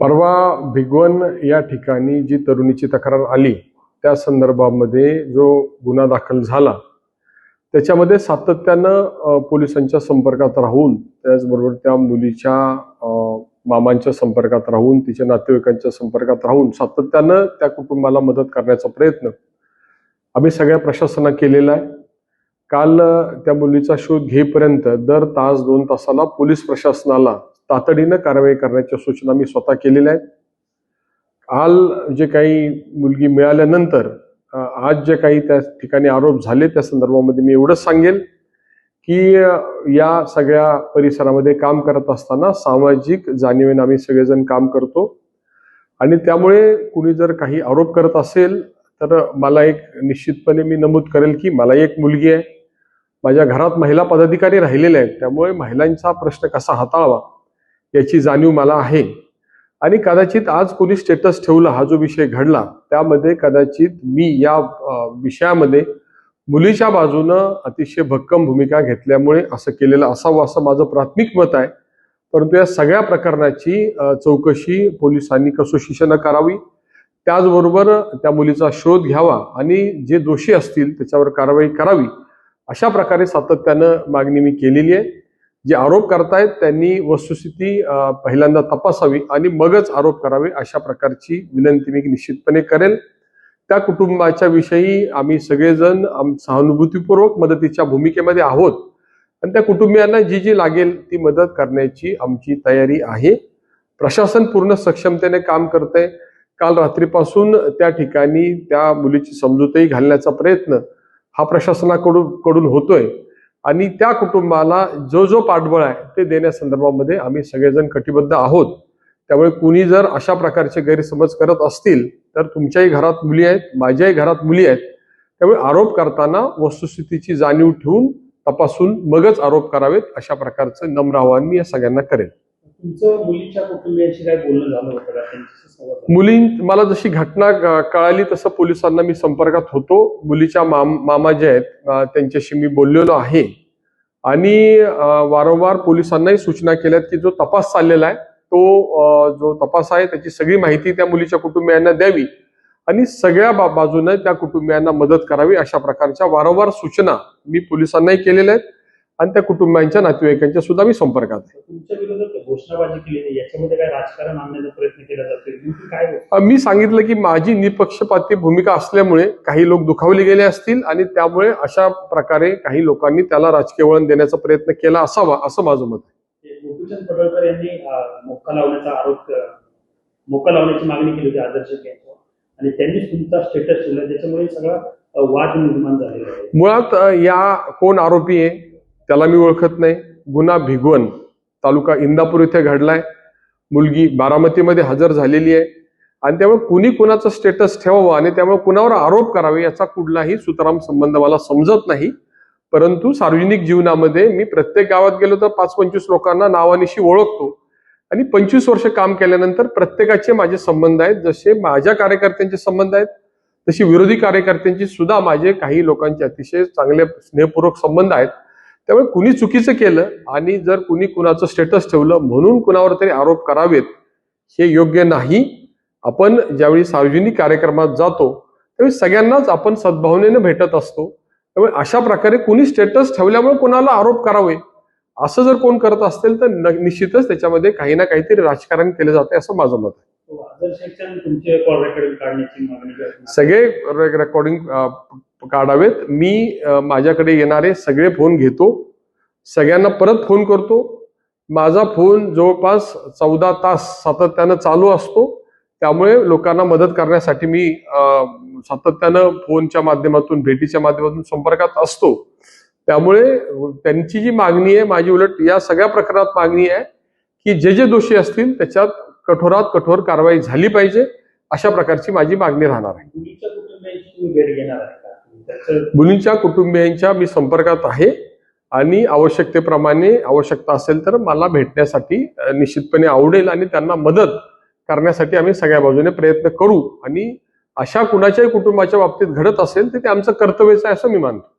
परवा भिगवण या ठिकाणी जी तरुणीची तक्रार आली त्या संदर्भामध्ये जो गुन्हा दाखल झाला त्याच्यामध्ये सातत्यानं पोलिसांच्या संपर्कात राहून त्याचबरोबर त्या मुलीच्या मामांच्या संपर्कात राहून तिच्या नातेवाईकांच्या संपर्कात राहून सातत्यानं त्या कुटुंबाला मदत करण्याचा प्रयत्न आम्ही सगळ्या प्रशासनाने केलेला आहे। काल त्या मुलीचा शोध घेईपर्यंत दर तास 2 तासाला पोलीस प्रशासनाला तातडीनं कारवाई करण्याच्या सूचना मी स्वतः केलेल्या आहेत। काल जे काही मुलगी मिळाल्यानंतर आज जे काही त्या ठिकाणी आरोप झाले त्या संदर्भामध्ये मी एवढंच सांगेल की या सगळ्या परिसरामध्ये काम करत असताना सामाजिक जाणीवेने आम्ही सगळेजण काम करतो आणि त्यामुळे कुणी जर काही आरोप करत असेल तर मला एक निश्चितपणे मी नमूद करेल की मला एक मुलगी आहे, माझ्या घरात महिला पदाधिकारी राहिलेले आहेत, त्यामुळे महिलांचा प्रश्न कसा हाताळावा याची जाणीव मला आहे। आणि कदाचित आज कोणी स्टेटस ठेवला हा जो विषय घडला त्यामध्ये कदाचित मी या विषयामध्ये मुलीच्या बाजूनं अतिशय भक्कम भूमिका घेतल्यामुळे असं केलेलं असावं असं माझं प्राथमिक मत आहे। परंतु या सगळ्या प्रकरणाची चौकशी पोलिसांनी कसोशीनं करावी, त्याचबरोबर त्या मुलीचा शोध घ्यावा आणि जे दोषी असतील त्याच्यावर कारवाई करावी अशा प्रकारे सातत्यानं मागणी मी केलेली आहे। जे आरोप करतायत त्यांनी वस्तुस्थिती पहिल्यांदा तपासावी आणि मगच आरोप करावे अशा प्रकारची विनंती मी निश्चितपणे करेल। त्या कुटुंबाच्या विषयी आम्ही सगळेजण सहानुभूतीपूर्वक मदतीच्या भूमिकेमध्ये आहोत आणि त्या कुटुंबियांना जी लागेल ती मदत करण्याची आमची तयारी आहे। प्रशासन पूर्ण सक्षमतेने काम करतंय। काल रात्रीपासून त्या ठिकाणी त्या मुलीची समजूतही घालण्याचा प्रयत्न हा प्रशासनाकडून होतोय आणि त्या कुटुंबाला जो पाठबळ आहे ते देण्यासंदर्भामध्ये आम्ही सगळेजण कटिबद्ध आहोत। त्यामुळे कुणी जर अशा प्रकारचे गैरसमज करत असतील तर तुमच्याही घरात मुली आहेत, माझ्याही घरात मुली आहेत, त्यामुळे आरोप करताना वस्तुस्थितीची जाणीव ठेवून तपासून मगच आरोप करावेत अशा प्रकारचं नम्र आवाहन मी या सगळ्यांना करेन। तुमचं मुलीच्या कुटुंबियांशी काय बोलणं झालं होतं का? मला जशी घटना कळाली तसं पोलिसांना मी संपर्कात होतो। मुलीच्या मामा जे आहेत त्यांच्याशी मी बोललेलो आहे आणि वारंवार पोलिसांनाही सूचना केल्यात की जो तपास चाललेला आहे तो जो तपास आहे त्याची सगळी माहिती त्या मुलीच्या कुटुंबियांना द्यावी आणि सगळ्या बाजूने त्या कुटुंबियांना मदत करावी अशा प्रकारच्या वारंवार सूचना मी पोलिसांनाही केलेल्या आहेत आणि त्या कुटुंबियांच्या नातेवाईकांच्या सुद्धा मी संपर्कात आहे। तुमच्या विरोधात घोषणाबाजी केली याच्यामध्ये काय राजकारण आणण्याचा प्रयत्न केला जातो? मी सांगितलं की माझी निपक्षपाती भूमिका असल्यामुळे काही लोक दुखावले गेले असतील आणि त्यामुळे अशा प्रकारे काही लोकांनी त्याला राजकीय वळण देण्याचा प्रयत्न केला असावा असं माझं मत आहे। गोपीचंद पडळकर यांनी मोक्का लावण्याची मागणी केली होती आदर्श यांच्यावर आणि त्यांनीच तुमचा स्टेटस ठेवला, त्याच्यामुळे सगळा वाद निर्माण झालेला आहे। मुळात या कोण आरोपी आहे त्याला मी ओळखत नाही। गुन्हा भिगवण तालुका इंदापूर इथे घडलाय, मुलगी बारामतीमध्ये हजर झालेली आहे आणि त्यामुळे कुणी कुणाचं स्टेटस ठेवावं आणि त्यामुळे कुणावर आरोप करावे याचा कुठलाही सुतराम संबंध मला समजत नाही। परंतु सार्वजनिक जीवनामध्ये मी प्रत्येक गावात गेलो तर 5-25 लोकांना नावानिशी ओळखतो आणि 25 वर्ष काम केल्यानंतर प्रत्येकाचे माझे संबंध आहेत। जसे माझ्या कार्यकर्त्यांचे संबंध आहेत तशी विरोधी कार्यकर्त्यांची सुद्धा माझे काही लोकांचे अतिशय चांगले स्नेहपूर्वक संबंध आहेत। त्यामुळे कुणी चुकीचं केलं आणि जर कुणी कुणाचं स्टेटस ठेवलं म्हणून कुणावर तरी आरोप करावेत हे योग्य नाही। आपण ज्यावेळी सार्वजनिक कार्यक्रमात जातो त्यावेळी सगळ्यांनाच आपण सद्भावनेने भेटत असतो, त्यामुळे अशा प्रकारे कुणी स्टेटस ठेवल्यामुळे कुणाला आरोप करावे असं जर कोण करत असेल तर निश्चितच त्याच्यामध्ये काही ना काहीतरी राजकारण केलं जाते असं माझं मत आहे। सगळे रेकॉर्डिंग काढावेत। मी माझ्याकडे येणारे सगळे फोन घेतो, सगळ्यांना परत फोन करतो। माझा फोन जवळपास 14 तास सातत्यानं चालू असतो, त्यामुळे लोकांना मदत करण्यासाठी मी सातत्यानं फोनच्या माध्यमातून भेटीच्या माध्यमातून संपर्कात असतो। त्यामुळे त्यांची जी मागणी आहे माझी उलट या सगळ्या प्रकरणात मागणी आहे की जे दोषी असतील त्याच्यात कठोरात कठोर कारवाई झाली पाहिजे अशा प्रकारची माझी मागणी राहणार आहे। मुलींच्या कुटुंबियांच्या मी संपर्कात आहे आणि आवश्यकतेप्रमाणे आवश्यकता असेल तर मला भेटण्यासाठी निश्चितपणे आवडेल आणि त्यांना मदत करण्यासाठी आम्ही सगळ्या बाजूने प्रयत्न करू आणि अशा कुणाच्याही कुटुंबाच्या बाबतीत घडत असेल तर ते आमचं कर्तव्यच आहे असं मी मानतो।